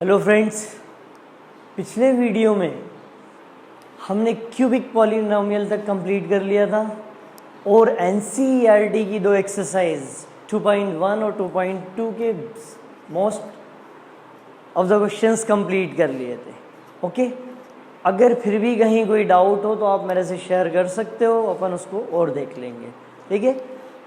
Hello friends, पिछले video में हमने क्यूबिक पॉलिनोमियल तक कंप्लीट कर लिया था और एनसीईआरटी की दो एक्सरसाइज 2.1 और 2.2 के most of the questions complete कर लिए थे। ओके, अगर फिर भी कहीं कोई डाउट हो तो आप मेरे से शेयर कर सकते हो, अपन उसको और देख लेंगे। ठीक है,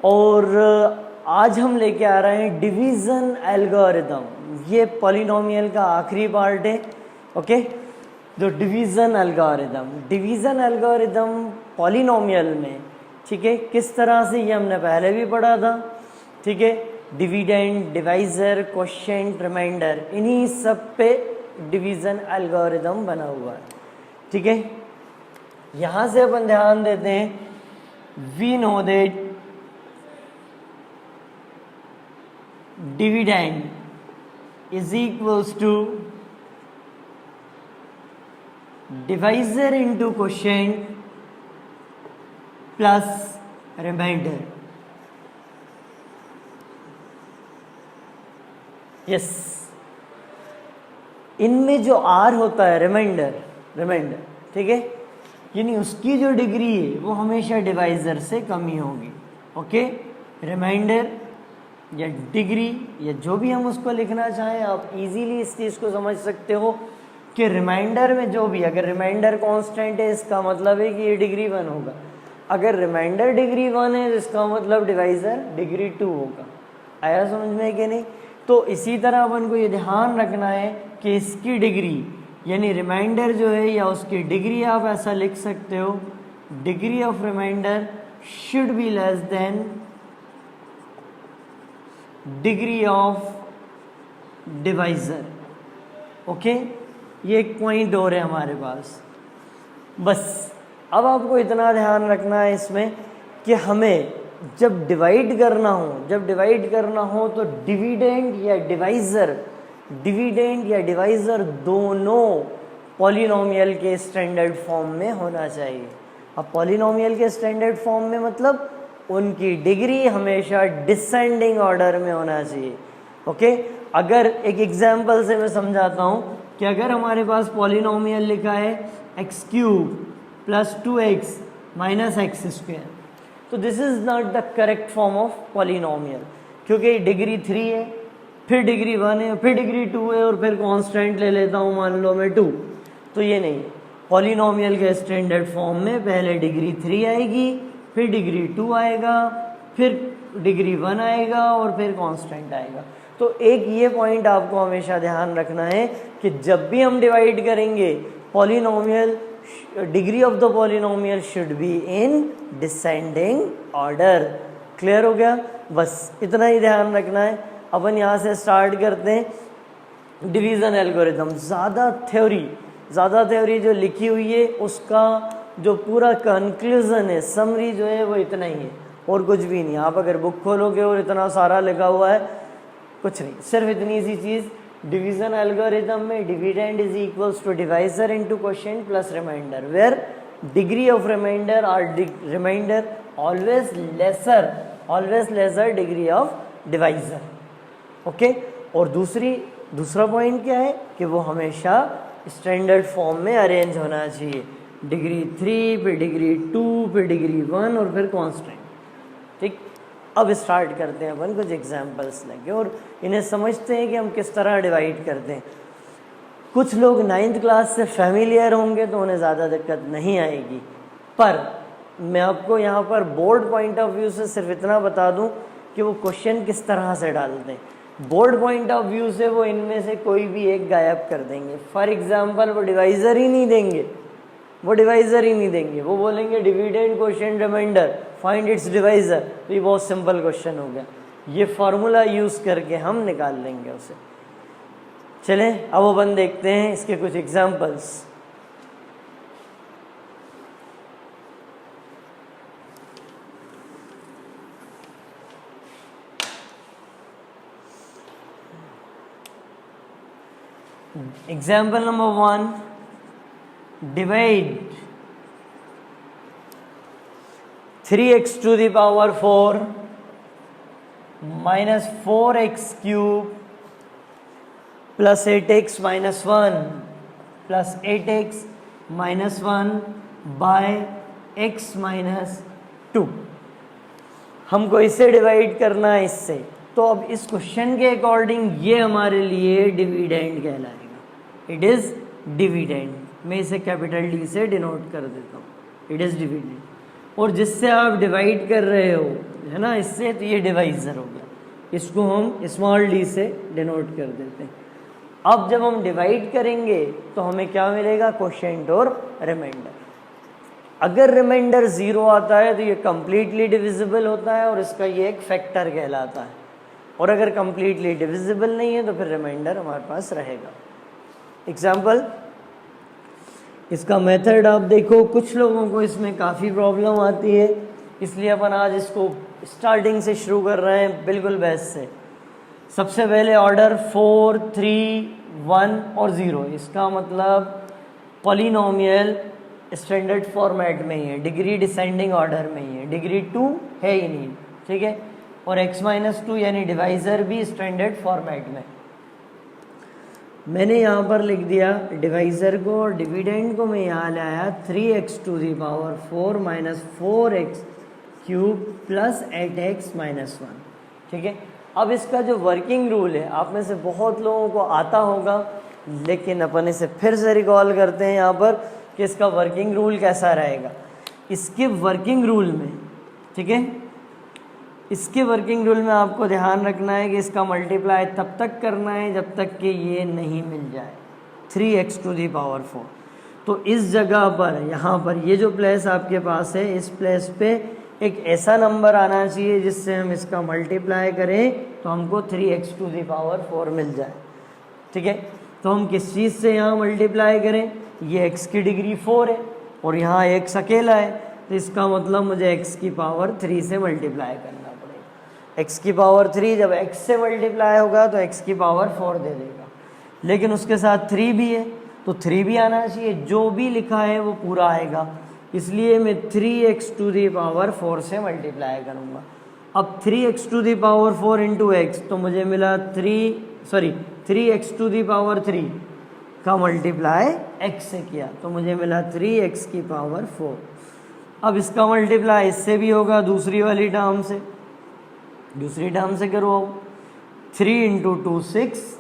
और आज हम लेके आ रहे हैं डिवीज़न एल्गोरिदम। ये पॉलिनोमियल का आखिरी पार्ट है। ओके, जो डिवीज़न एल्गोरिदम पॉलिनोमियल में, ठीक है, किस तरह से, ये हमने पहले भी पढ़ा था। ठीक है, डिविडेंड, डिवाइज़र, क्वोशिएंट, रिमाइंडर, इन्हीं सब पे डिवीज़न एल्गोरिदम बना हुआ है। ठीक है, यहाँ से अपन ध्यान देते हैं, we know that dividend is equals to divisor into quotient plus remainder। यस, इनमें जो r होता है रिमाइंडर, ठीक है, यानी उसकी जो डिग्री है वो हमेशा डिवाइजर से कम ही होगी। ओके, रिमाइंडर या डिग्री या जो भी हम उसको लिखना चाहें, आप इजीली इस चीज़ को समझ सकते हो कि रिमाइंडर में जो भी, अगर रिमाइंडर कांस्टेंट है इसका मतलब है कि ये डिग्री 1 होगा। अगर रिमाइंडर डिग्री 1 है तो इसका मतलब डिवाइज़र डिग्री 2 होगा। आया समझ में कि नहीं? तो इसी तरह अपन को ये ध्यान रखना है कि इसकी डिग्री यानी रिमाइंडर जो है या उसकी डिग्री, आप ऐसा लिख सकते हो, degree of remainder should be less than degree of divisor. Okay, ये एक पॉइंट और है हमारे पास। बस अब आपको इतना ध्यान रखना है इसमें कि हमें जब डिवाइड करना हो तो डिविडेंड या डिवाइजर दोनों पॉलिनोमियल के स्टैंडर्ड फॉर्म में होना चाहिए। अब पॉलिनोमियल के स्टैंडर्ड फॉर्म में मतलब उनकी डिग्री हमेशा डिसेंडिंग ऑर्डर में होना चाहिए। ओके, अगर एक एग्जांपल से मैं समझाता हूँ कि अगर हमारे पास पॉलिनोमियल लिखा है x cube plus 2x minus x square, तो this is not the correct form of polynomial, क्योंकि डिग्री 3 है, फिर डिग्री 1 है, फिर डिग्री 2 है, और फिर कांस्टेंट ले लेता हूँ, मान लो मैं 2, तो ये नहीं है। पॉलिनोमियल के स्टैंडर्ड फॉर्म में पहले डिग्री 3 आएगी, फिर डिग्री 2 आएगा, फिर डिग्री 1 आएगा, और फिर कांस्टेंट आएगा। तो एक ये पॉइंट आपको हमेशा ध्यान रखना है कि जब भी हम डिवाइड करेंगे polynomial, degree of the polynomial should be in descending order. Clear हो गया? बस इतना ही ध्यान रखना है। अपन यहाँ से स्टार्ट करते हैं डिवीज़न एल्गोरिदम। ज़्यादा थ्योरी जो लिखी हुई है उसका जो पूरा कंक्लूजन है, समरी जो है, वो इतना ही है और कुछ भी नहीं। आप अगर बुक खोलोगे और इतना सारा लिखा हुआ है, कुछ नहीं, सिर्फ इतनी सी चीज़। डिवीज़न एल्गोरिदम में dividend is equals to divisor into quotient plus remainder, where degree of remainder always lesser degree of divisor. Okay, और दूसरा पॉइंट क्या है कि वो हमेशा स्टैंडर्ड फॉर्म में अरेंज होना चाहिए। डिग्री 3, फिर डिग्री 2, फिर डिग्री 1, और फिर कांस्टेंट। ठीक, अब स्टार्ट करते हैं अपन कुछ एग्जांपल्स लेके और इन्हें समझते हैं कि हम किस तरह डिवाइड करते हैं। कुछ लोग 9th क्लास से फैमिलियर होंगे तो उन्हें ज़्यादा दिक्कत नहीं आएगी, पर मैं आपको यहाँ पर बोर्ड पॉइंट ऑफ व्यू से सिर्फ इतना बता दूँ कि वो क्वेश्चन किस तरह से डालते हैं। बोर्ड पॉइंट ऑफ व्यू से वो इनमें से कोई भी एक गायब कर देंगे। फॉर एग्जाम्पल वो डिवाइज़र ही नहीं देंगे, वो बोलेंगे dividend, quotient, remainder, find its divisor. तो ये बहुत सिंपल क्वेश्चन हो गया, ये फार्मूला यूज़ करके हम निकाल लेंगे उसे। चलें अब अपन देखते हैं इसके कुछ examples. Example number 1, divide 3x to the power 4 minus 4x cube plus 8x minus 1 plus 8x minus 1 by x minus 2। हमको इससे डिवाइड करना है इससे, तो अब इस क्वेश्चन के अकॉर्डिंग ये हमारे लिए डिविडेंड कहलाएगा। इट इज़ डिविडेंड, मैं इसे कैपिटल डी से डिनोट कर देता हूँ, इट इज़ डिविडेंड। और जिससे आप डिवाइड कर रहे हो है ना इससे, तो ये डिवाइजर हो गया, इसको हम स्मॉल डी से डिनोट कर देते हैं। अब जब हम डिवाइड करेंगे तो हमें क्या मिलेगा, क्वोशिएंट और रिमाइंडर। अगर रिमाइंडर 0 आता है तो ये कंप्लीटली डिविजिबल होता है और इसका ये एक फैक्टर कहलाता है, और अगर कंप्लीटली डिविजिबल नहीं है तो फिर रिमाइंडर हमारे पास रहेगा। एग्जाम्पल, इसका मेथड आप देखो, कुछ लोगों को इसमें काफ़ी प्रॉब्लम आती है, इसलिए अपन आज इसको स्टार्टिंग से शुरू कर रहे हैं, बिल्कुल बेस्ट से। सबसे पहले ऑर्डर 4, 3, 1 और 0, इसका मतलब पॉलिनोमियल स्टैंडर्ड फॉर्मेट में ही है, डिग्री डिसेंडिंग ऑर्डर में ही है, डिग्री 2 है ही नहीं, ठीक है। और x-2 यानी डिवाइज़र भी स्टैंडर्ड फॉर्मेट में। मैंने यहाँ पर लिख दिया डिवाइज़र को, और डिविडेंड को मैं यहाँ लाया 3x⁴ minus 4x³ plus 8x minus 1, ठीक है। अब इसका जो वर्किंग रूल है, आप में से बहुत लोगों को आता होगा, लेकिन अपन इसे फिर से रिकॉल करते हैं यहाँ पर कि इसका वर्किंग रूल कैसा रहेगा। इसके वर्किंग रूल में, ठीक है, इसके वर्किंग रूल में आपको ध्यान रखना है कि इसका मल्टीप्लाई तब तक करना है जब तक कि ये नहीं मिल जाए 3x⁴। तो इस जगह पर, यहाँ पर ये जो प्लेस आपके पास है, इस प्लेस पे एक ऐसा नंबर आना चाहिए जिससे हम इसका मल्टीप्लाई करें तो हमको 3x⁴ मिल जाए, ठीक है। तो हम किस चीज़ से यहाँ मल्टीप्लाई करें, ये x की डिग्री 4 है और यहाँ x अकेला है, तो इसका मतलब मुझे x⁴ से मल्टीप्लाई करना पड़ेगा। x⁴ जब x से मल्टीप्लाई होगा तो x⁴ दे देगा, लेकिन उसके साथ 3 भी है तो 3 भी आना चाहिए, जो भी लिखा है वो पूरा आएगा, इसलिए मैं 3x⁴ से मल्टीप्लाई करूँगा। अब 3x⁴ इंटू x, तो मुझे मिला 3x⁴ का मल्टीप्लाई x से किया तो मुझे मिला 3x⁴। अब इसका मल्टीप्लाई इससे भी होगा, दूसरी वाली टर्म से, दूसरी टर्म से करो। 3 × 2 6,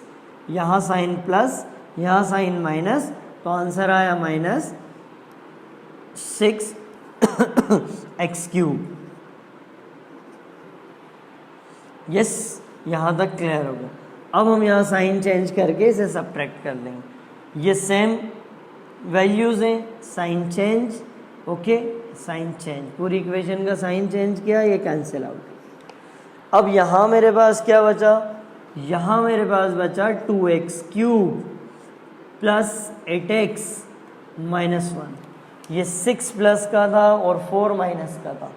यहाँ साइन प्लस यहाँ साइन माइनस, तो आंसर आया -6x³। यस, यहाँ तक क्लियर हो गया। अब हम यहाँ साइन चेंज करके इसे सब्ट्रैक्ट कर देंगे, ये सेम वैल्यूज़ हैं, sign change, okay, sign change, पूरी इक्वेशन का साइन चेंज किया, ये कैंसिल आउट। अब यहाँ मेरे पास क्या बचा, यहाँ मेरे पास बचा 2x³ प्लस 8x माइनस 1, ये 6 प्लस का था और 4 माइनस का था,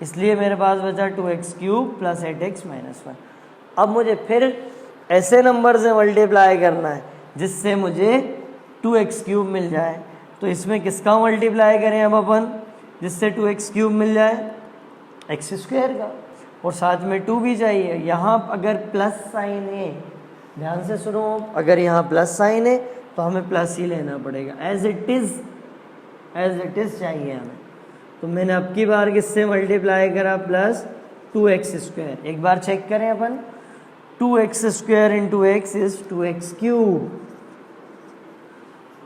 इसलिए मेरे पास बचा 2x³ प्लस 8x माइनस 1। अब मुझे फिर ऐसे नंबर से मल्टीप्लाई करना है जिससे मुझे 2x³ मिल जाए, तो इसमें किसका मल्टीप्लाई करें अब अपन जिससे 2x³ मिल जाए, x² का, और साथ में 2 भी चाहिए। यहाँ अगर प्लस साइन है, ध्यान से सुनो, अगर यहाँ प्लस साइन है तो हमें प्लस ही लेना पड़ेगा, एज इट इज़ चाहिए हमें। तो मैंने अब की बार किससे मल्टीप्लाई करा, प्लस 2x²। एक बार चेक करें अपन, 2x² into x is 2x³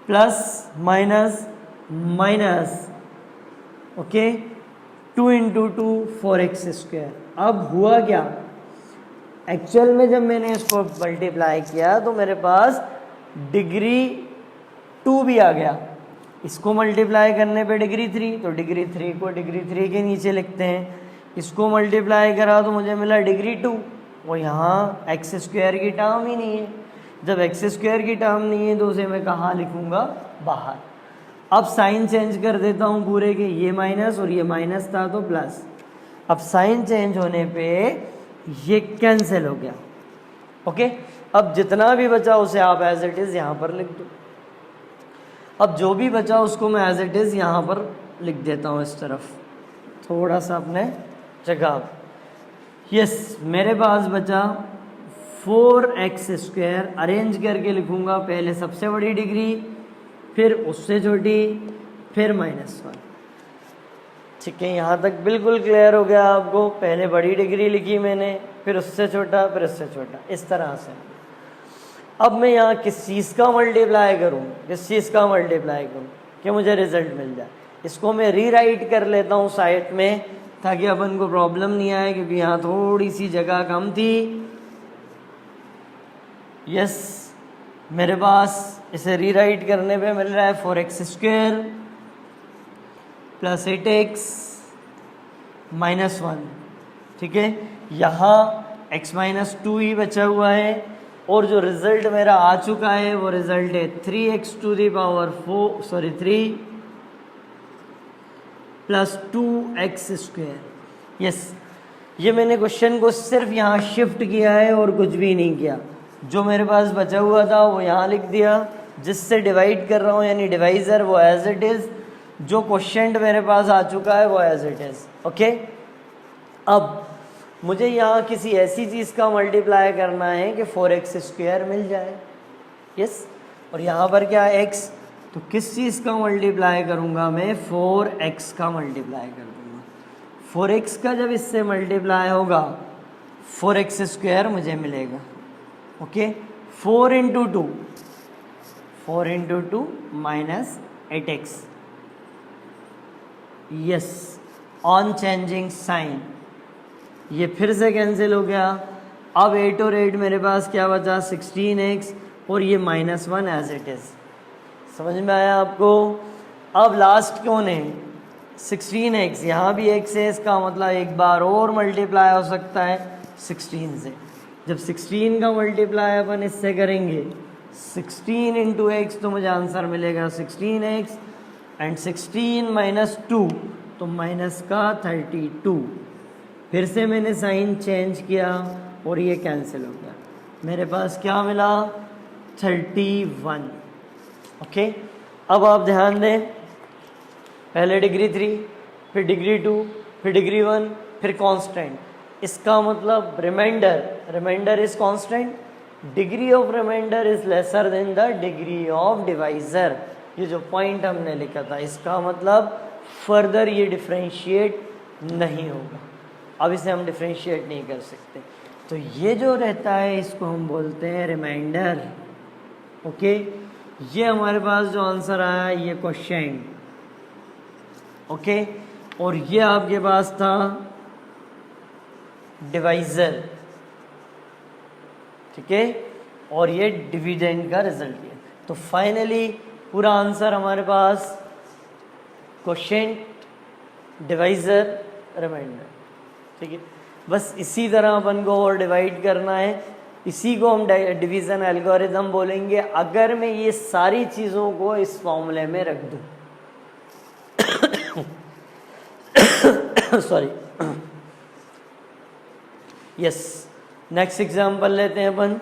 plus minus minus, okay, 2 × 2 4x²। अब हुआ क्या, एक्चुअल में जब मैंने इसको मल्टीप्लाई किया तो मेरे पास डिग्री 2 भी आ गया, इसको मल्टीप्लाई करने पे डिग्री 3, तो डिग्री 3 को डिग्री 3 के नीचे लिखते हैं, इसको मल्टीप्लाई करा तो मुझे मिला डिग्री 2, और यहाँ x² की टर्म ही नहीं है। जब x² की टर्म नहीं है तो उसे मैं कहाँ लिखूँगा, बाहर। अब साइन चेंज कर देता हूँ पूरे के, ये माइनस और ये माइनस था तो प्लस। अब साइन चेंज होने पे ये कैंसिल हो गया, ओके। अब जितना भी बचा उसे आप एज इट इज़ यहाँ पर लिख दो। अब जो भी बचा उसको मैं एज इट इज़ यहाँ पर लिख देता हूँ इस तरफ, थोड़ा सा अपने जगह। यस, मेरे पास बचा 4x², अरेंज करके लिखूंगा, पहले सबसे बड़ी डिग्री, फिर उससे छोटी, फिर -1। ठीक है, यहाँ तक बिल्कुल क्लियर हो गया आपको? पहले बड़ी डिग्री लिखी मैंने, फिर उससे छोटा, फिर उससे छोटा, इस तरह से। अब मैं यहाँ किस चीज़ का मल्टीप्लाई करूँ, किस चीज़ का मल्टीप्लाई करूँ कि मुझे रिजल्ट मिल जाए? इसको मैं रीराइट कर लेता हूँ साइड में, ताकि अपन को प्रॉब्लम नहीं आए, क्योंकि यहाँ थोड़ी सी जगह कम थी। यस, मेरे पास इसे रीराइट करने पे मिल रहा है 4x² + 8x -1। ठीक है, यहाँ x - 2 ही बचा हुआ है, और जो रिजल्ट मेरा आ चुका है वो रिजल्ट है 3 + 2x²। यस, ये मैंने क्वेश्चन को सिर्फ यहाँ शिफ्ट किया है और कुछ भी नहीं किया। जो मेरे पास बचा हुआ था वो यहाँ लिख दिया, जिससे डिवाइड कर रहा हूँ, यानी डिवाइज़र वो एज इट इज़, जो क्वेश्चन मेरे पास आ चुका है वो एज इट इज़। ओके, अब मुझे यहाँ किसी ऐसी चीज़ का मल्टीप्लाई करना है कि 4x² मिल जाए। यस, और यहाँ पर क्या है x, तो किस चीज़ का मल्टीप्लाई करूँगा मैं? 4x का मल्टीप्लाई कर दूँगा। 4x का जब इससे मल्टीप्लाई होगा 4x² मुझे मिलेगा। Okay, 4 × 2 -8x। Yes, on changing sign ये फिर से कैंसिल हो गया। अब 8 और 8 मेरे पास क्या बचा? 16x, और ये -1 एज इट इज़। समझ में आया आपको? अब लास्ट कौन है? 16x, यहाँ भी x है, इसका मतलब एक बार और मल्टीप्लाई हो सकता है 16 से। जब 16 का मल्टीप्लाई अपन इससे करेंगे 16 × x, तो मुझे आंसर मिलेगा 16x, एंड 16 - 2 तो -32। फिर से मैंने साइन चेंज किया और ये कैंसिल हो गया। मेरे पास क्या मिला? 31। ओके, अब आप ध्यान दें, पहले डिग्री 3, फिर डिग्री 2, फिर डिग्री 1, फिर कांस्टेंट। इसका मतलब remainder is constant, degree of remainder is lesser than the degree of divisor. ये जो पॉइंट हमने लिखा था, इसका मतलब फर्दर ये डिफरेंशिएट नहीं होगा। अब इसे हम डिफरेंशिएट नहीं कर सकते, तो ये जो रहता है इसको हम बोलते हैं रिमाइंडर। ओके, ये हमारे पास जो आंसर आया ये क्वेश्चन। ओके, और ये आपके पास था डिवाइजर। ठीक है, और ये डिविडेंड का रिजल्ट है। तो फाइनली पूरा आंसर हमारे पास क्वेश्चन, डिवाइजर, रिमाइंडर। ठीक है, बस इसी तरह अपन को और डिवाइड करना है। इसी को हम डिवीज़न एल्गोरिथम बोलेंगे, अगर मैं ये सारी चीज़ों को इस फॉर्मूले में रख दूँ। सॉरी, यस, नेक्स्ट एग्जांपल लेते हैं अपन।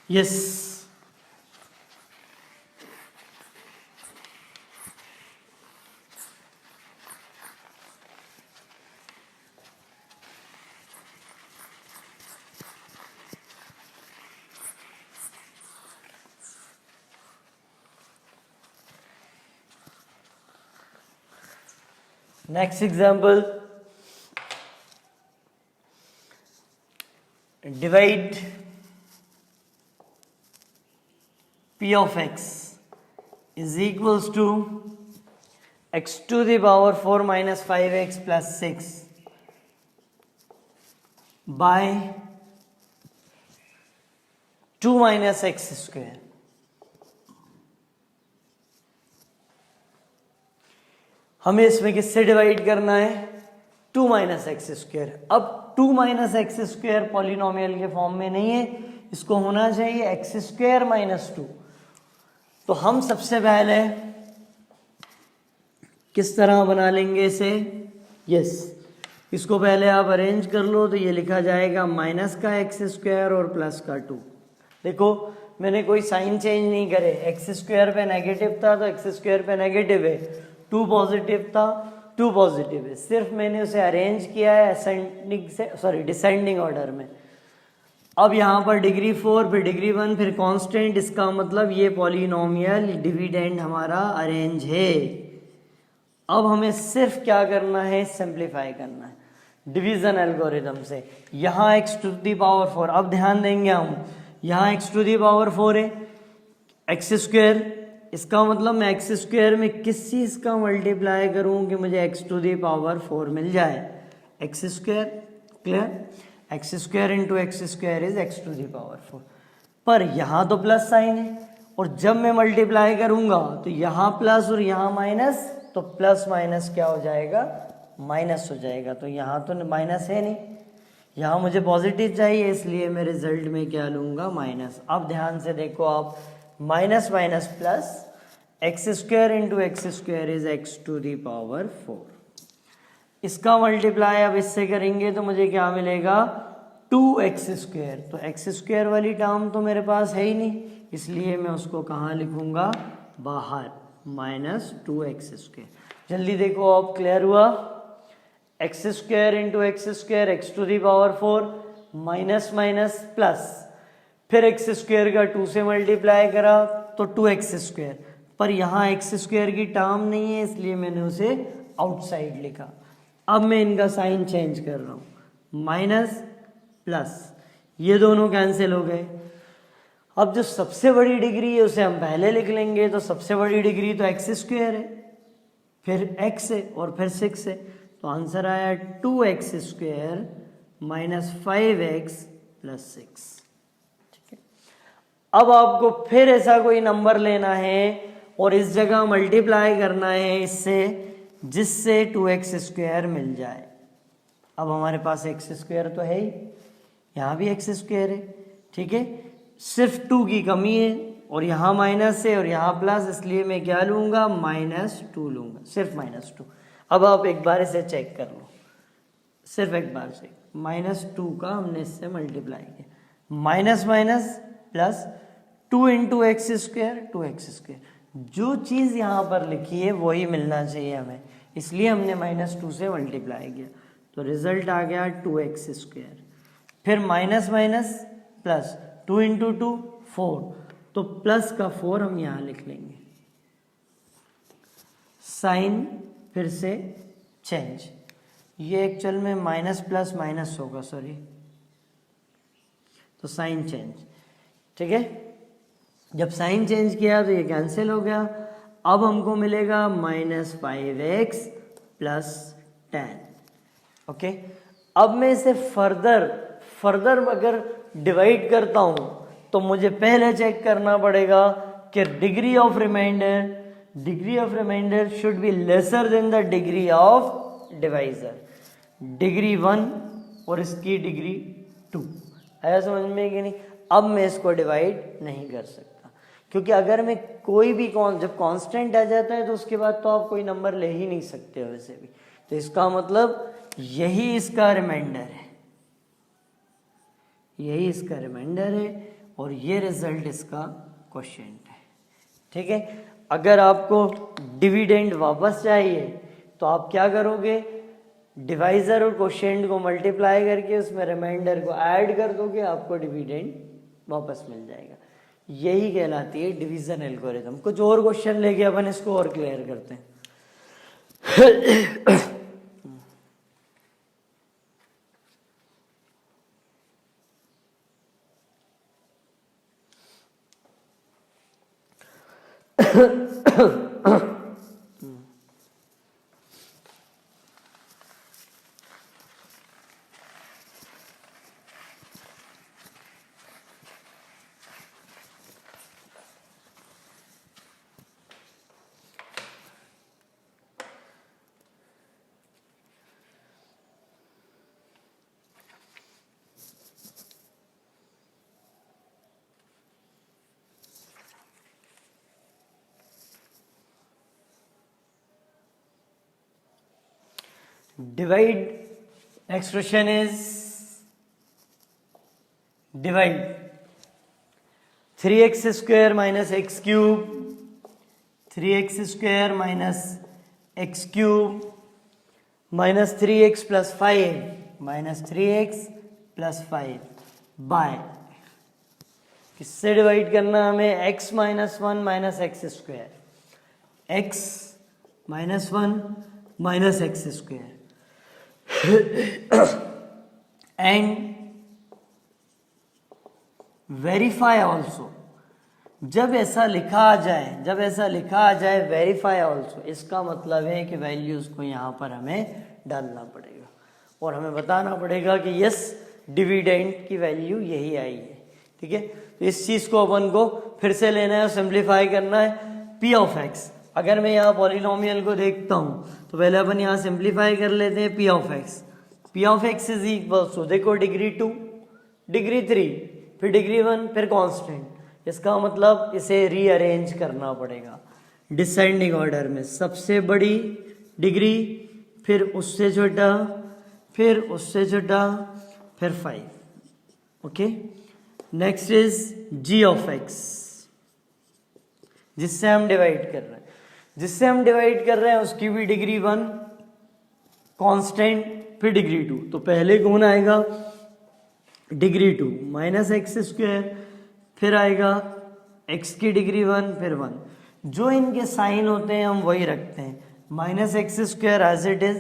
Yes, next example, divide p of x is equals to x to the power 4 minus 5x plus 6 by 2 minus x square। हमें इसमें किससे डिवाइड करना है? 2 माइनस एक्स स्क्वायर। अब 2 माइनस एक्स स्क्वायर पॉलिनोमियल के फॉर्म में नहीं है, इसको होना चाहिए एक्स स्क्वायर माइनस 2। तो हम सबसे पहले किस तरह बना लेंगे इसे? यस, इसको पहले आप अरेंज कर लो, तो ये लिखा जाएगा माइनस का एक्स स्क्वायर और प्लस का 2। देखो मैंने कोई साइन चेंज नहीं करे, एक्स स्क्वायर पे नेगेटिव था तो एक्स स्क्वायर पे नेगेटिव है, 2 पॉजिटिव था 2 पॉजिटिव है, सिर्फ मैंने उसे अरेंज किया है असेंडिंग से, सॉरी डिसेंडिंग ऑर्डर में। अब यहाँ पर डिग्री 4 फिर डिग्री 1 फिर कांस्टेंट, इसका मतलब ये पॉलिनोमियल डिविडेंड हमारा अरेंज है। अब हमें सिर्फ क्या करना है, सिंप्लीफाई करना है डिवीजन एल्गोरिथम से। यहाँ x टू दी पावर 4, अब ध्यान देंगे हम, यहाँ x टू दी पावर 4 है, एक्स स्क्वायर, इसका मतलब मैं एक्स स्क्वायर में किस चीज़ का मल्टीप्लाई करूँ कि मुझे एक्स टू दी पावर 4 मिल जाए, x square, clear, x square into x square is x to the power 4। पर यहाँ तो प्लस साइन है, और जब मैं मल्टीप्लाई करूँगा तो यहाँ प्लस और यहाँ माइनस, तो प्लस माइनस क्या हो जाएगा, माइनस हो जाएगा। तो यहाँ तो माइनस है नहीं, यहाँ मुझे पॉजिटिव चाहिए, इसलिए मैं रिजल्ट में क्या लूँगा, माइनस। अब ध्यान से देखो आप, minus minus plus, x square into x square is x to the power 4। इसका मल्टीप्लाई अब इससे करेंगे तो मुझे क्या मिलेगा, 2x स्क्वायर। तो एक्स स्क्वायर वाली टर्म तो मेरे पास है ही नहीं, इसलिए मैं उसको कहाँ लिखूँगा, बाहर, माइनस 2x स्क्वायर। जल्दी देखो अब, क्लियर हुआ, x square into x square x to the power 4, minus minus plus, फिर एक्स स्क्वायर का 2 से मल्टीप्लाई करा तो 2x स्क्वायर, पर यहाँ एक्स स्क्वायर की टर्म नहीं है, इसलिए मैंने उसे आउटसाइड लिखा। अब मैं इनका साइन चेंज कर रहा हूँ, माइनस प्लस, ये दोनों कैंसिल हो गए। अब जो सबसे बड़ी डिग्री है उसे हम पहले लिख लेंगे, तो सबसे बड़ी डिग्री तो एक्स स्क्वायर है, फिर x है और फिर 6 है, तो आंसर आया 2x square minus 5x plus 6। ठीक है, अब आपको फिर ऐसा कोई नंबर लेना है और इस जगह मल्टीप्लाई करना है इससे, जिससे 2x स्क्वायर मिल जाए। अब हमारे पास x स्क्वायर तो है ही, यहाँ भी x स्क्वायर है, ठीक है, सिर्फ 2 की कमी है, और यहाँ माइनस है और यहाँ प्लस, इसलिए मैं क्या लूँगा, -2 लूँगा, सिर्फ -2। अब आप एक बार इसे चेक कर लो, सिर्फ एक बार से, -2 का हमने इससे मल्टीप्लाई किया, minus minus plus 2 into x square 2x square, जो चीज़ यहाँ पर लिखी है वही मिलना चाहिए हमें, इसलिए हमने -2 से मल्टीप्लाई किया, तो रिजल्ट आ गया 2x स्क्वायर। फिर माइनस माइनस प्लस 2 इंटू 2 4, तो प्लस का 4 हम यहाँ लिख लेंगे, साइन फिर से चेंज, ये एक्चुअल में माइनस प्लस माइनस होगा, सॉरी, तो साइन चेंज, ठीक है, जब साइन चेंज किया तो ये कैंसिल हो गया। अब हमको मिलेगा -5x प्लस 10। ओके, अब मैं इसे फर्दर अगर डिवाइड करता हूं तो मुझे पहले चेक करना पड़ेगा कि degree of remainder should be lesser than the degree of divisor, degree 1 और इसकी डिग्री 2। आया समझ में कि नहीं? अब मैं इसको डिवाइड नहीं कर सकता, क्योंकि अगर मैं कोई भी जब कांस्टेंट आ जाता है तो उसके बाद तो आप कोई नंबर ले ही नहीं सकते हो वैसे भी, तो इसका मतलब यही इसका रिमाइंडर है, यही इसका रिमाइंडर है, और ये रिजल्ट इसका क्वोशिएंट है। ठीक है, अगर आपको डिविडेंड वापस चाहिए तो आप क्या करोगे, डिवाइजर और क्वोशिएंट को मल्टीप्लाई करके उसमें रिमाइंडर को ऐड कर दोगे, आपको डिविडेंड वापस मिल जाएगा। यही कहलाती है डिवीजन एल्गोरिथम। कुछ और क्वेश्चन लेके अपन इसको और क्लियर करते हैं। divide, next question is divide 3x square minus x cube, 3x square minus x cube -3x + 5 -3x + 5 bye किससे डिवाइड करना हमें x - 1 - x², x - 1 - x² and verify also. जब ऐसा लिखा आ जाए वेरीफाई ऑल्सो, इसका मतलब है कि वैल्यूज को यहाँ पर हमें डालना पड़ेगा और हमें बताना पड़ेगा कि यस डिविडेंड की वैल्यू यही आई है। ठीक है, तो इस चीज को अपन को फिर से लेना है और सिंप्लीफाई करना है। p ऑफ x, अगर मैं यहाँ पॉलिनोमियल को देखता हूँ तो पहले अपन यहाँ सिंप्लीफाई कर लेते हैं। p of x is equal to, देखो डिग्री 2, डिग्री 3, फिर डिग्री 1, फिर कांस्टेंट। इसका मतलब इसे रीअरेंज करना पड़ेगा डिसेंडिंग ऑर्डर में। सबसे बड़ी डिग्री, फिर उससे छोटा, फिर उससे छोटा, फिर 5। Okay, next is g of x, जिससे हम डिवाइड कर रहे हैं उसकी भी डिग्री 1, कांस्टेंट, फिर डिग्री 2। तो पहले कौन आएगा, डिग्री 2 -x², फिर आएगा x की डिग्री 1, फिर 1। जो इनके साइन होते हैं हम वही रखते हैं, -x² as it is,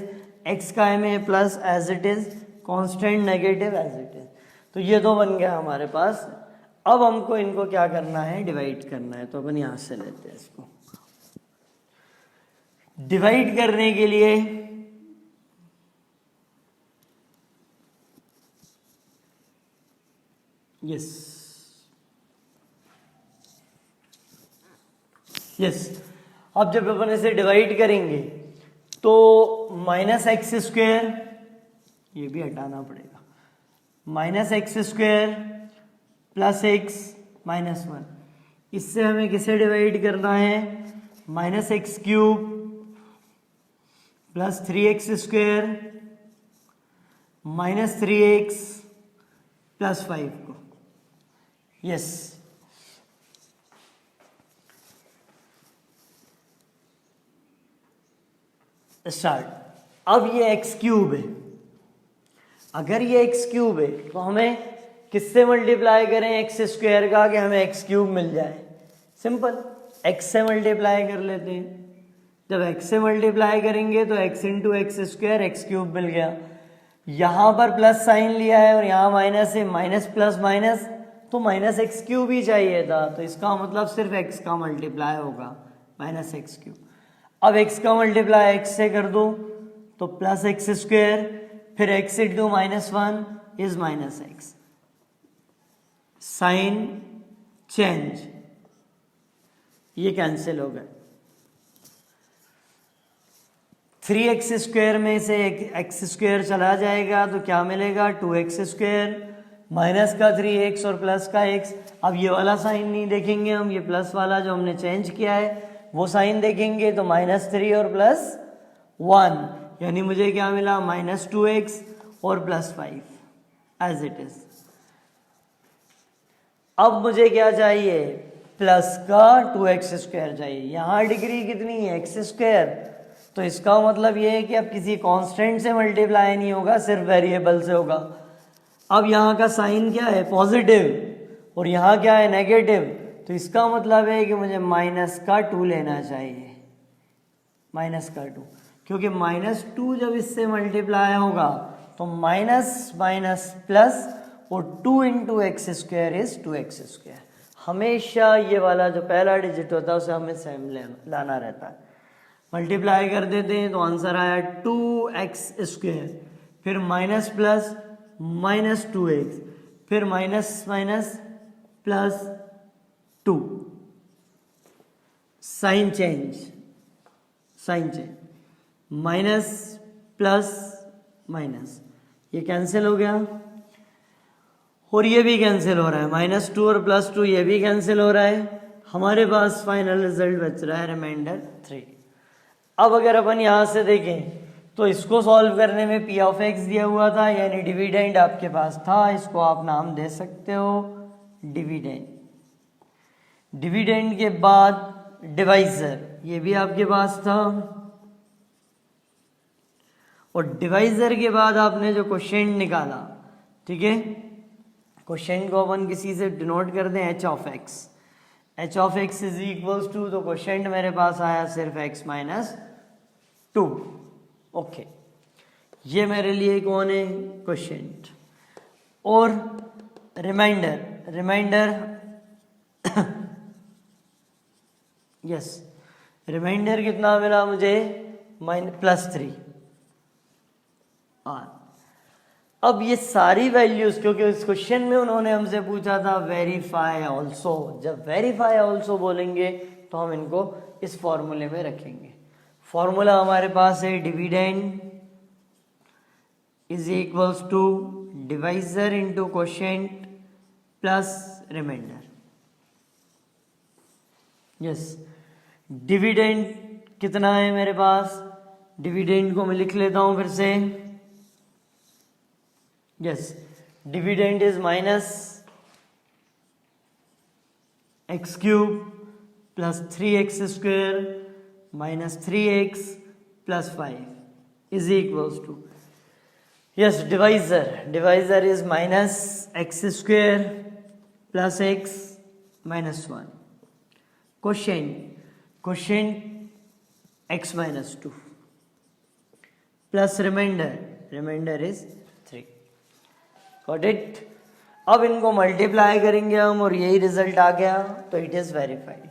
x का में plus as it is, constant negative as it is. तो ये दो बन गया हमारे पास। अब हमको इनको क्या करना है, डिवाइड करना है। तो अपन यहां से लेते हैं इसको डिवाइड करने के लिए। यस अब जब अपन इसे डिवाइड करेंगे तो -x², ये भी हटाना पड़ेगा, -x² + x - 1। इससे हमें किसे डिवाइड करना है, -x³ + 3x² - 3x + 5 को। Yes start. अब ये x³ है, अगर ये x³ है तो हमें किससे मल्टीप्लाई करें x² का कि हमें x³ मिल जाए। सिंपल, x से मल्टीप्लाई कर लेते हैं। जब x से मल्टीप्लाई करेंगे तो x × x² x³ मिल गया। यहां पर प्लस साइन लिया है और यहां माइनस है, माइनस प्लस माइनस, तो -x³ ही चाहिए था। तो इसका मतलब सिर्फ x का मल्टीप्लाई होगा, -x³। अब x का मल्टीप्लाई x से कर दो तो +x², फिर x × -1 is -x। Sign change, ये कैंसिल हो गए। 3x² में से x² चला जाएगा तो क्या मिलेगा, 2x², माइनस का 3x और प्लस का x। अब ये वाला साइन नहीं देखेंगे हम, ये प्लस वाला जो हमने चेंज किया है वो साइन देखेंगे। तो -3 और +1, यानी मुझे क्या मिला, -2x और +5 एज इट इज। अब मुझे क्या चाहिए, प्लस का 2x² चाहिए। यहां डिग्री कितनी है, x²। तो इसका मतलब ये है कि अब किसी कांस्टेंट से मल्टीप्लाई नहीं होगा, सिर्फ वेरिएबल से होगा। अब यहाँ का साइन क्या है, पॉजिटिव, और यहाँ क्या है, नेगेटिव। तो इसका मतलब है कि मुझे -2 लेना चाहिए, -2, क्योंकि -2 जब इससे मल्टीप्लाई होगा तो माइनस माइनस प्लस, और 2 × x² इज 2x²। हमेशा ये वाला जो पहला डिजिट होता है उसे हमें सेम लाना रहता है। मल्टीप्लाई कर देते हैं तो आंसर आया 2x², फिर माइनस प्लस -2x, फिर minus minus +2। Sign change, minus plus minus, ये कैंसिल हो गया और ये भी कैंसिल हो रहा है। -2 और +2 ये भी कैंसिल हो रहा है। हमारे पास फाइनल रिजल्ट बच रहा है रिमाइंडर 3। अब अगर अपन यहां से देखें तो इसको सॉल्व करने में p ऑफ x दिया हुआ था, यानी डिविडेंड आपके पास था। इसको आप नाम दे सकते हो डिविडेंड। डिविडेंड के बाद डिवाइजर, ये भी आपके पास था, और डिवाइजर के बाद आपने जो क्वोशिएंट निकाला, ठीक है, क्वोशिएंट को अपन किसी से डिनोट कर दें H of x, H of x is equals to, तो क्वोशिएंट मेरे पास आया सिर्फ एक्स माइनस 2। ओके, ये मेरे लिए कौन है, क्वोशिएंट। और रिमाइंडर यस, रिमाइंडर कितना मिला मुझे, +3। अब ये सारी वैल्यूज, क्योंकि इस क्वेश्चन में उन्होंने हमसे पूछा था वेरीफाई ऑल्सो, जब वेरीफाई ऑल्सो बोलेंगे तो हम इनको इस फॉर्मूले में रखेंगे। फॉर्मूला हमारे पास है dividend is equals to divisor into quotient plus remainder. Yes, dividend कितना है मेरे पास, डिविडेंड को मैं लिख लेता हूं फिर से। Yes, dividend is minus x cube plus 3x square minus 3x plus 5 is equals to, yes, divisor is minus x square plus x minus 1, quotient x minus 2 plus remainder is 3। Got it. अब इनको multiply करेंगे हम और यही result आ गया तो it is verified.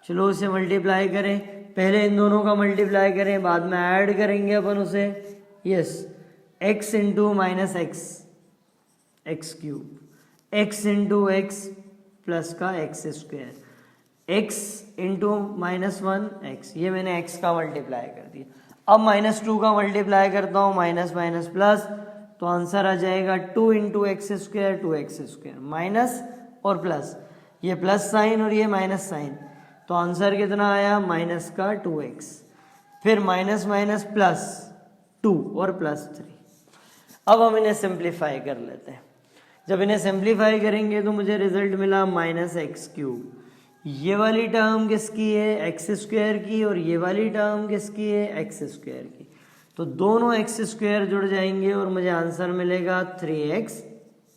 चलो उसे मल्टीप्लाई करें, पहले इन दोनों का मल्टीप्लाई करें, बाद में ऐड करेंगे अपन उसे। Yes, x into minus x cube, x into x plus का x square, x into minus 1x, ये मैंने x का मल्टीप्लाई कर दिया। अब -2 का मल्टीप्लाई करता हूँ, माइनस माइनस प्लस, तो आंसर आ जाएगा 2 into x square, 2x square, minus और प्लस, ये प्लस साइन और ये माइनस साइन, तो आंसर कितना आया, माइनस का 2x, फिर माइनस माइनस प्लस 2 और प्लस 3। अब हम इन्हें सिंप्लीफाई कर लेते हैं। जब इन्हें सिंप्लीफाई करेंगे तो मुझे रिजल्ट मिला माइनस एक्स क्यूब, ये वाली टर्म किसकी है, एक्स स्क्वायर की, और ये वाली टर्म किसकी है, एक्स स्क्वायर की, तो दोनों एक्स स्क्वायर जुड़ जाएंगे और मुझे आंसर मिलेगा 3x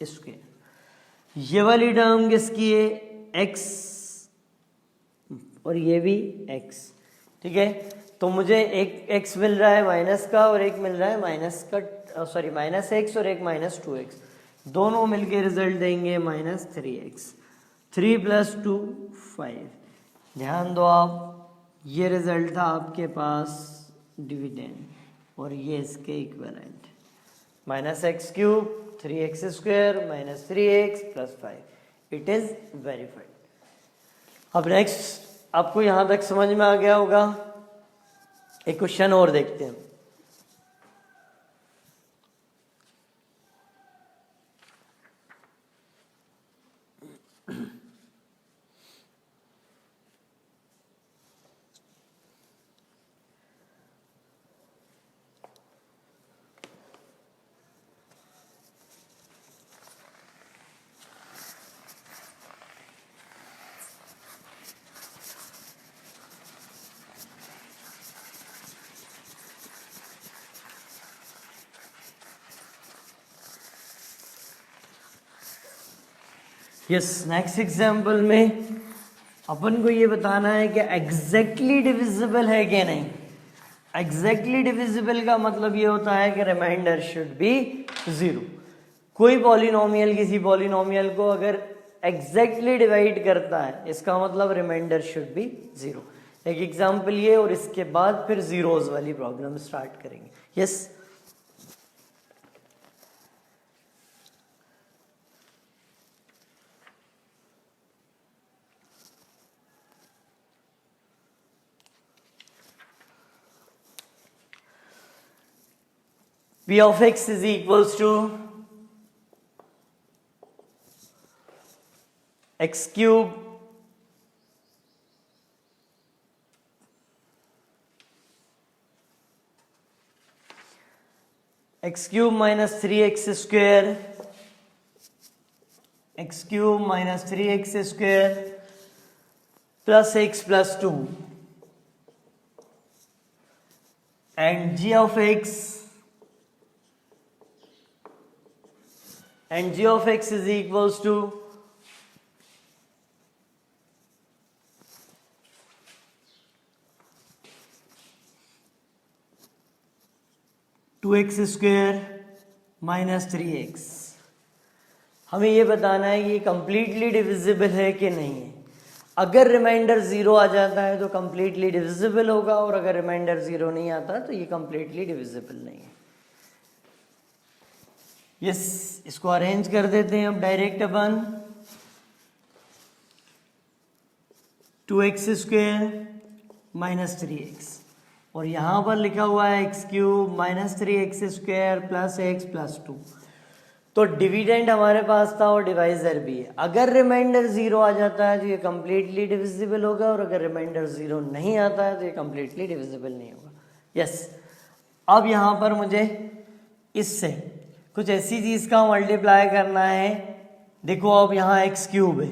स्क्वायर। ये वाली टर्म किसकी है, x, और ये भी x, ठीक है, तो मुझे एक x मिल रहा है माइनस का और एक मिल रहा है माइनस का, सॉरी माइनस x और एक माइनस 2x, दोनों मिलके रिजल्ट देंगे माइनस 3x, 3 प्लस 2 5। ध्यान दो आप, ये रिजल्ट था आपके पास डिविडेंड और ये इसके equivalent, minus x cube 3x square minus 3x plus 5, it is verified. अब नेक्स्ट, आपको यहां तक समझ में आ गया होगा, एक क्वेश्चन और देखते हैं। यस, नेक्स्ट एग्जाम्पल में अपन को ये बताना है कि एग्जैक्टली डिविजिबल है कि नहीं। एग्जैक्टली डिविजिबल का मतलब ये होता है कि रिमाइंडर शुड बी 0। कोई पॉलिनोमियल किसी पॉलिनोमियल को अगर एग्जैक्टली डिवाइड करता है, इसका मतलब रिमाइंडर शुड बी 0। एक एग्जाम्पल ये, और इसके बाद फिर जीरोज वाली प्रॉब्लम स्टार्ट करेंगे। Yes, P of x is equals to x cube minus 3x square, x cube minus 3x square plus x plus 2, and g of x and G of x is equals to 2x square minus 3x। हमें ये बताना है कि ये completely divisible है कि नहीं है। अगर रिमाइंडर जीरो आ जाता है तो कंप्लीटली डिविजिबल होगा, और अगर रिमाइंडर जीरो नहीं आता तो ये कंप्लीटली डिविजिबल नहीं है। यस, इसको अरेंज कर देते हैं अब डायरेक्ट अपन। 2x स्क्वायर माइनस 3x, और यहां पर लिखा हुआ है x cube minus 3x square plus x plus 2। तो डिविडेंड हमारे पास था और डिवाइजर भी है। अगर रिमाइंडर जीरो आ जाता है तो ये कंप्लीटली डिविजिबल होगा, और अगर रिमाइंडर जीरो नहीं आता है तो ये कंप्लीटली डिविजिबल नहीं होगा। यस, अब यहाँ पर मुझे इससे कुछ ऐसी चीज़ का मल्टीप्लाई करना है। देखो अब यहाँ एक्स क्यूब है,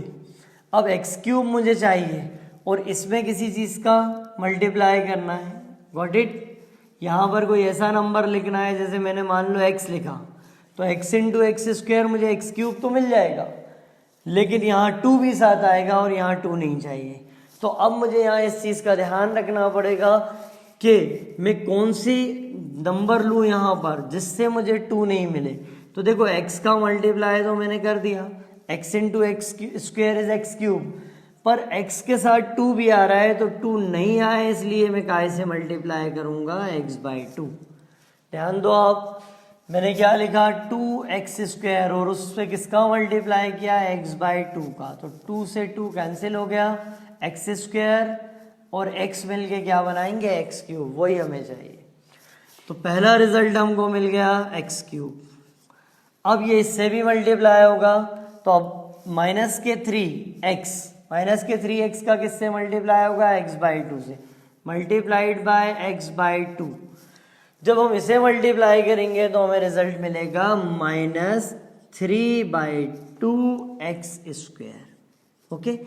अब एक्स क्यूब मुझे चाहिए और इसमें किसी चीज़ का मल्टीप्लाई करना है। Got it? यहाँ पर कोई ऐसा नंबर लिखना है, जैसे मैंने मान लो एक्स लिखा, तो x इंटू एक्स स्क्वायर मुझे एक्स क्यूब तो मिल जाएगा, लेकिन यहाँ 2 भी साथ आएगा और यहाँ 2 नहीं चाहिए। तो अब मुझे यहाँ इस चीज़ का ध्यान रखना पड़ेगा कि मैं कौन सी नंबर लूँ यहाँ पर जिससे मुझे 2 नहीं मिले। तो देखो x का मल्टीप्लाई तो मैंने कर दिया, x into x square is x cube, पर x के साथ 2 भी आ रहा है तो 2 नहीं आए, इसलिए मैं काय से मल्टीप्लाई करूँगा x/2। ध्यान दो आप, मैंने क्या लिखा 2x स्क्वायर और उस पर किसका मल्टीप्लाई किया x/2 का, तो 2 से 2 कैंसिल हो गया, x स्क्वायर और x मिल के क्या बनाएंगे x क्यूब, वही हमें चाहिए। तो पहला रिजल्ट हमको मिल गया x क्यूब। अब ये इससे भी मल्टीप्लाई होगा, तो अब माइनस के 3x का किससे मल्टीप्लाई होगा x/2 से, मल्टीप्लाइड बाय x/2। जब हम इसे मल्टीप्लाई करेंगे तो हमें रिजल्ट मिलेगा -3/2x square. Okay,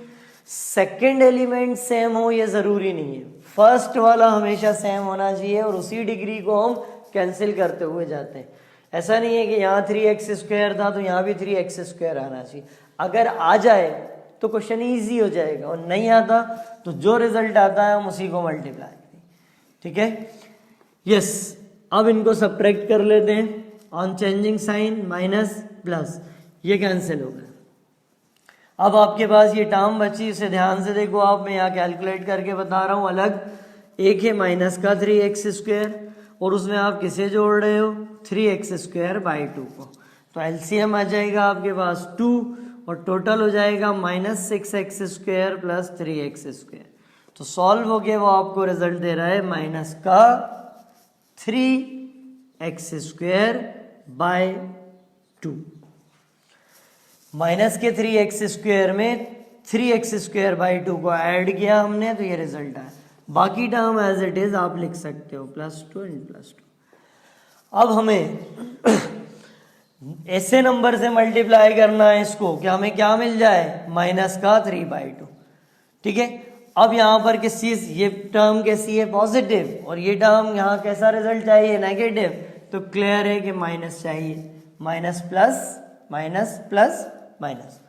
second element same हो ये जरूरी नहीं है, फर्स्ट वाला हमेशा सेम होना चाहिए और उसी डिग्री को हम कैंसिल करते हुए जाते हैं। ऐसा नहीं है कि यहाँ 3x स्क्वायर था तो यहाँ भी 3x स्क्वायर आना चाहिए। अगर आ जाए तो क्वेश्चन ईजी हो जाएगा, और नहीं आता तो जो रिजल्ट आता है हम उसी को मल्टीप्लाई करें। ठीक है, यस। अब इनको सब्ट्रैक्ट कर लेते हैं, on changing sign minus plus, ये कैंसिल हो गया। अब आपके पास ये टर्म बची, इसे ध्यान से देखो आप, मैं यहाँ कैलकुलेट करके बता रहा हूँ अलग। एक है माइनस का 3x स्क्वायर और उसमें आप किसे जोड़ रहे हो 3x स्क्वायर बाई 2 को, तो एलसीएम आ जाएगा आपके पास 2 और टोटल हो जाएगा -6x square plus 3x square. तो सॉल्व हो गया, वो आपको रिजल्ट दे रहा है माइनस का 3x स्क्वायर बाय 2। माइनस के 3x स्क्वायर में 3x स्क्वायर बाई 2 को ऐड किया हमने, तो ये रिजल्ट आया। बाकी टर्म एज इट इज आप लिख सकते हो +2 एंड +2। अब हमें ऐसे नंबर से मल्टीप्लाई करना है इसको कि हमें क्या मिल जाए माइनस का 3/2। ठीक है, अब यहाँ पर किस चीज, ये टर्म कैसी है पॉजिटिव और ये टर्म यहाँ कैसा रिजल्ट चाहिए नेगेटिव, तो क्लियर है कि माइनस चाहिए, minus plus minus plus minus.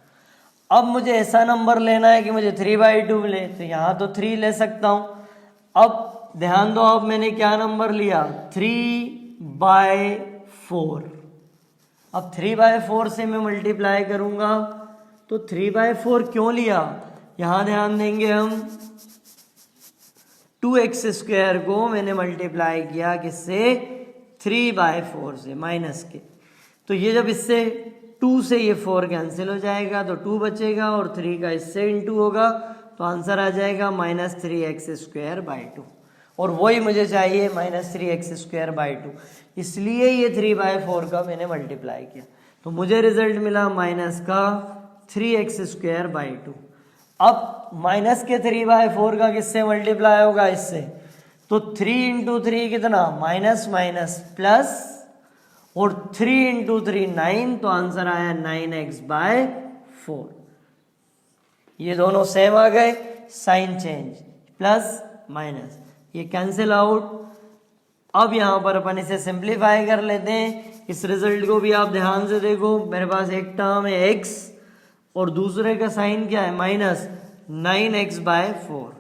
अब मुझे ऐसा नंबर लेना है कि मुझे 3/2 मिले, तो यहाँ तो 3 ले सकता हूँ। अब ध्यान दो, अब मैंने क्या नंबर लिया 3/4। अब 3/4 से मैं मल्टीप्लाई करूंगा, तो 3/4 क्यों लिया, यहां ध्यान देंगे हम 2x स्क्वायर को मैंने मल्टीप्लाई किया किससे 3/4 से माइनस के, तो ये जब इससे 2 से ये 4 कैंसिल हो जाएगा तो 2 बचेगा और 3 का इससे इंटू होगा, तो आंसर आ जाएगा -3x स्क्वायर बाई 2, और वही मुझे चाहिए -3x स्क्वायर बाई 2, इसलिए ये 3/4 का मैंने मल्टीप्लाई किया, तो मुझे रिजल्ट मिला माइनस का 3x स्क्वायर बाई 2। अब माइनस के 3/4 का किससे मल्टीप्लाई होगा इससे, तो 3 इंटू 3 कितना माइनस माइनस प्लस, और 3 इंटू 3 9, तो आंसर आया 9x/4। ये दोनों सेम आ गए, साइन चेंज प्लस माइनस, ये कैंसिल आउट, अब यहाँ पर अपन इसे सिंप्लीफाई कर लेते हैं। इस रिजल्ट को भी आप ध्यान से देखो, मेरे पास एक टर्म है x और दूसरे का साइन क्या है माइनस 9x/4।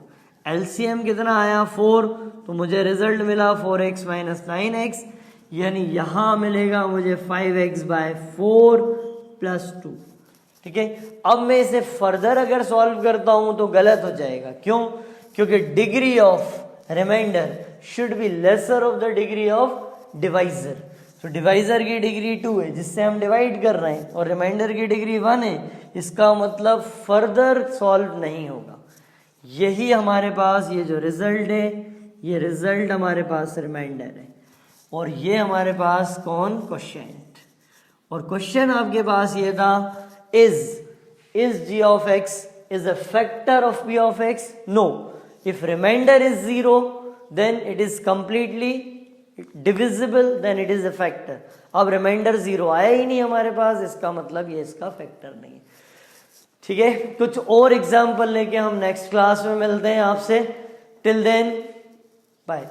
एलसीएम कितना आया 4, तो मुझे रिजल्ट मिला 4x माइनस 9x, यानी यहां मिलेगा मुझे 5x/4 प्लस 2। ठीक है, अब मैं इसे फर्दर अगर सॉल्व करता हूं तो गलत हो जाएगा। क्यों? क्योंकि degree of remainder should be lesser of the degree of divisor. तो डिवाइजर की डिग्री 2 है जिससे हम डिवाइड कर रहे हैं, और रिमाइंडर की डिग्री 1 है, इसका मतलब फर्दर सॉल्व नहीं होगा। यही हमारे पास ये जो रिजल्ट है, ये रिजल्ट हमारे पास रिमाइंडर है, और ये हमारे पास कौन? क्वोशिएंट। और क्वेश्चन आपके पास ये था, is g of x is a factor of p of x? No. If remainder is 0, then it is completely divisible, then it is a factor. अब रिमाइंडर 0 आया ही नहीं हमारे पास, इसका मतलब ये इसका फैक्टर नहीं है। ठीक है, कुछ और एग्जाम्पल लेके हम नेक्स्ट क्लास में मिलते हैं आपसे। Till then bye.